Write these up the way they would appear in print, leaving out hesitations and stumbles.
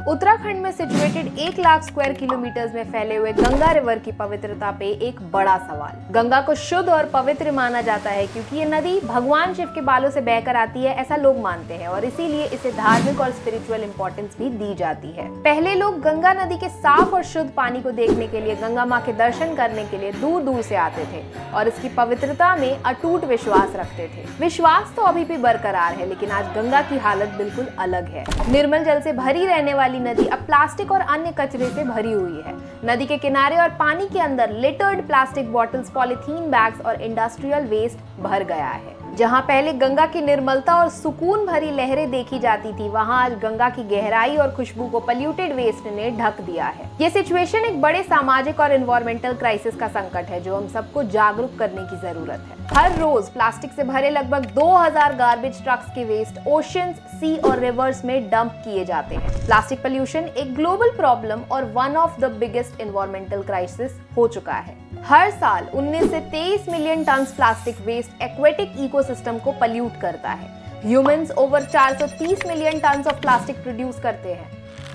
उत्तराखंड में situated 1 lakh square kilometre में फैले हुए गंगा रिवर की पवित्रता पे एक बड़ा सवाल। गंगा को शुद्ध और पवित्र माना जाता है क्योंकि ये नदी भगवान शिव के बालों से बहकर आती है, ऐसा लोग मानते हैं और इसीलिए इसे धार्मिक और स्पिरिचुअल इंपॉर्टेंस भी दी जाती है। पहले लोग गंगा नदी के साफ और शुद्ध पानी को देखने के लिए, गंगा माँ के दर्शन करने के लिए दूर दूर से आते थे और इसकी पवित्रता में अटूट विश्वास रखते थे। विश्वास तो अभी भी बरकरार है, लेकिन आज गंगा की हालत बिल्कुल अलग है। निर्मल जल से भरी रहने वाली नदी अब प्लास्टिक और अन्य कचरे से भरी हुई है। नदी के किनारे और पानी के अंदर littered plastic bottles, polythene bags और इंडस्ट्रियल वेस्ट भर गया है। जहां पहले गंगा की निर्मलता और सुकून भरी लहरें देखी जाती थी, वहां आज गंगा की गहराई और खुशबू को पल्यूटेड वेस्ट ने ढक दिया है। ये सिचुएशन एक बड़े सामाजिक और एनवायरमेंटल क्राइसिस का संकट है जो हम सबको जागरूक करने की जरूरत है। हर रोज प्लास्टिक से भरे लगभग 2000 गार्बेज ट्रक्स के वेस्ट ओशंस, सी और रिवर्स में डंप किए जाते हैं। प्लास्टिक पोल्यूशन एक ग्लोबल प्रॉब्लम और one of the biggest environmental crisis हो चुका है। हर साल 19 से 23 million ton plastic waste aquatic ecosystem को पल्यूट करता है। Humans over 430 million ton of plastic produce करते हैं।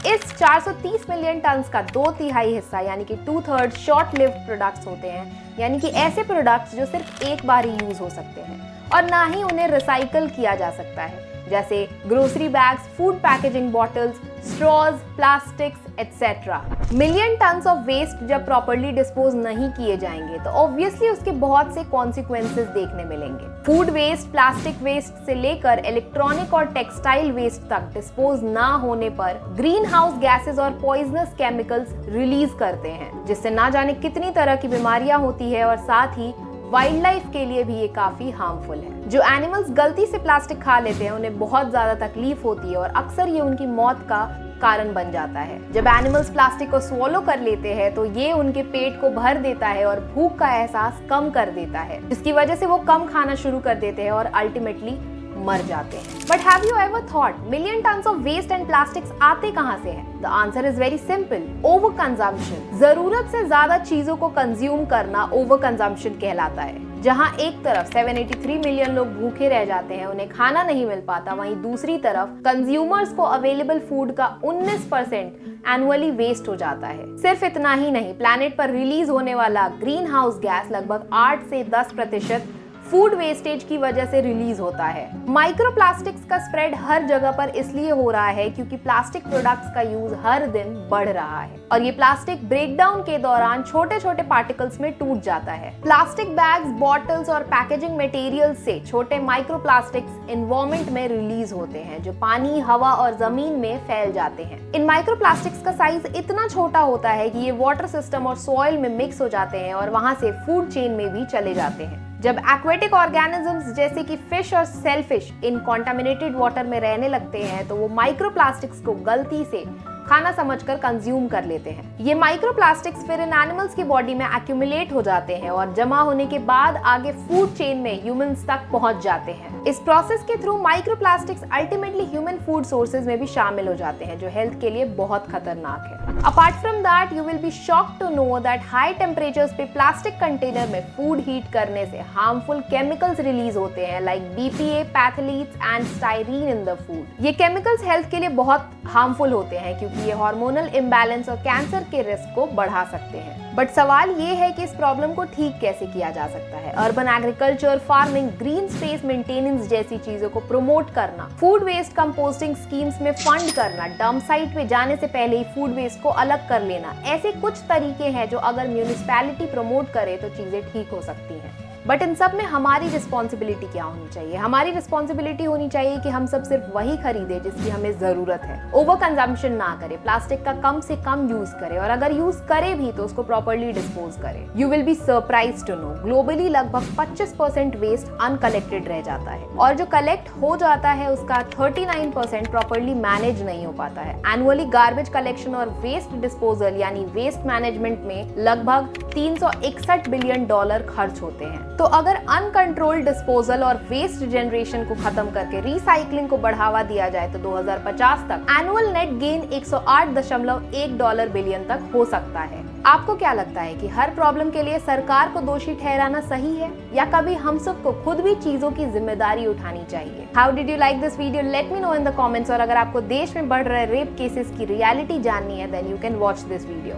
इस 430 मिलियन टन का 2/3 हिस्सा यानी कि 2/3 शॉर्ट लिव्ड प्रोडक्ट्स होते हैं, यानी कि ऐसे प्रोडक्ट्स जो सिर्फ एक बार ही यूज हो सकते हैं और ना ही उन्हें रिसाइकल किया जा सकता है, जैसे grocery bags, food packaging bottles, straws, plastics etcetera. Million tons of waste जब प्रॉपर्ली डिस्पोज नहीं किए जाएंगे तो ऑब्वियसली उसके बहुत से कॉन्सिक्वेंसेस देखने मिलेंगे। फूड वेस्ट, प्लास्टिक वेस्ट से लेकर इलेक्ट्रॉनिक और टेक्सटाइल वेस्ट तक डिस्पोज ना होने पर ग्रीन हाउस गैसेज और पॉइजनस केमिकल्स रिलीज करते हैं, जिससे ना जाने कितनी तरह की बीमारियां होती है और साथ ही वाइल्ड लाइफ के लिए भी ये काफी हार्मफुल है। जो एनिमल्स गलती से प्लास्टिक खा लेते हैं उन्हें बहुत ज्यादा तकलीफ होती है और अक्सर ये उनकी मौत का कारण बन जाता है। जब एनिमल्स प्लास्टिक को स्वॉलो कर लेते हैं तो ये उनके पेट को भर देता है और भूख का एहसास कम कर देता है, जिसकी वजह से वो कम खाना शुरू कर देते हैं और अल्टीमेटली मर जाते हैं। But have you ever thought million tons of waste and plastics आते कहां से हैं? The answer is very simple, over consumption. जरूरत से ज्यादा चीजों को कंज्यूम करना ओवर कंजम्पशन कहलाता है। जहां एक तरफ 783 मिलियन लोग भूखे रह जाते हैं, उन्हें खाना नहीं मिल पाता, वहीं दूसरी तरफ कंज्यूमर्स को अवेलेबल फूड का 19% एनुअली वेस्ट हो जाता है। सिर्फ इतना ही नहीं, प्लैनेट पर रिलीज होने वाला ग्रीन हाउस गैस लगभग 8 से 10% फूड वेस्टेज की वजह से रिलीज होता है। माइक्रोप्लास्टिक्स का स्प्रेड हर जगह पर इसलिए हो रहा है क्योंकि प्लास्टिक प्रोडक्ट्स का यूज हर दिन बढ़ रहा है और ये प्लास्टिक ब्रेकडाउन के दौरान छोटे छोटे पार्टिकल्स में टूट जाता है। प्लास्टिक बैग्स, बॉटल्स और पैकेजिंग मटेरियल्स से छोटे माइक्रोप्लास्टिक्स एनवायरनमेंट में रिलीज होते हैं जो पानी, हवा और जमीन में फैल जाते हैं। इन माइक्रोप्लास्टिक्स का साइज इतना छोटा होता है कि ये वाटर सिस्टम और सॉइल में मिक्स हो जाते हैं और वहां से फूड चेन में भी चले जाते हैं। जब एक्वेटिक ऑर्गेनिजम्स जैसे कि फिश और सेलफिश इन कॉन्टामिनेटेड वाटर में रहने लगते हैं तो वो माइक्रोप्लास्टिक्स को गलती से खाना समझकर कंज्यूम कर लेते हैं। ये माइक्रोप्लास्टिक्स फिर इन एनिमल्स की बॉडी में एक्यूमुलेट हो जाते हैं और जमा होने के बाद आगे फूड चेन में ह्यूमंस तक पहुंच जाते हैं। इस प्रोसेस के through microplastics ultimately human food sources में भी शामिल हो जाते हैं, जो हेल्थ के लिए बहुत खतरनाक है। Apart from that, you will be shocked to know that high temperatures पे प्लास्टिक कंटेनर में फूड हीट करने से हार्मफुल केमिकल्स रिलीज होते हैं like BPA, phthalates and styrene in the food. ये केमिकल्स हेल्थ के लिए बहुत हार्मफुल होते हैं क्योंकि ये हार्मोनल इम्बैलेंस और कैंसर के रिस्क को बढ़ा सकते हैं। बट सवाल ये है कि इस प्रॉब्लम को ठीक कैसे किया जा सकता है। Urban agriculture, farming, green space maintenance जैसी चीजों को प्रमोट करना, फूड वेस्ट कंपोस्टिंग स्कीम्स में फंड करना, डंप साइट पे जाने से पहले ही फूड वेस्ट को अलग कर लेना, ऐसे कुछ तरीके हैं जो अगर म्यूनिसिपैलिटी प्रमोट करे तो चीजें ठीक हो सकती हैं। बट इन सब में हमारी रिस्पॉन्सिबिलिटी क्या होनी चाहिए? हमारी रिस्पॉन्सिबिलिटी होनी चाहिए कि हम सब सिर्फ वही खरीदें जिसकी हमें जरूरत है। ओवर कंजम्पशन ना करें, प्लास्टिक का कम से कम यूज करें और अगर यूज करें भी तो उसको प्रॉपर्ली डिस्पोज करें। You will be surprised to know globally लगभग 25% वेस्ट अनकलेक्टेड रह जाता है और जो कलेक्ट हो जाता है उसका 39% प्रॉपर्ली मैनेज नहीं हो पाता है। एनुअली गार्बेज कलेक्शन और वेस्ट डिस्पोजल यानी वेस्ट मैनेजमेंट में लगभग $361 बिलियन खर्च होते हैं। तो अगर अनकंट्रोल्ड डिस्पोजल और वेस्ट जनरेशन को खत्म करके रिसाइकलिंग को बढ़ावा दिया जाए तो 2050 तक एनुअल नेट गेन $108.1 बिलियन तक हो सकता है। आपको क्या लगता है कि हर प्रॉब्लम के लिए सरकार को दोषी ठहराना सही है, या कभी हम सबको खुद भी चीजों की जिम्मेदारी उठानी चाहिए? How did you like this video? Let me know in the comments. और अगर आपको देश में बढ़ रहे रेप केसेस की रियलिटी जाननी है, then you can watch this video.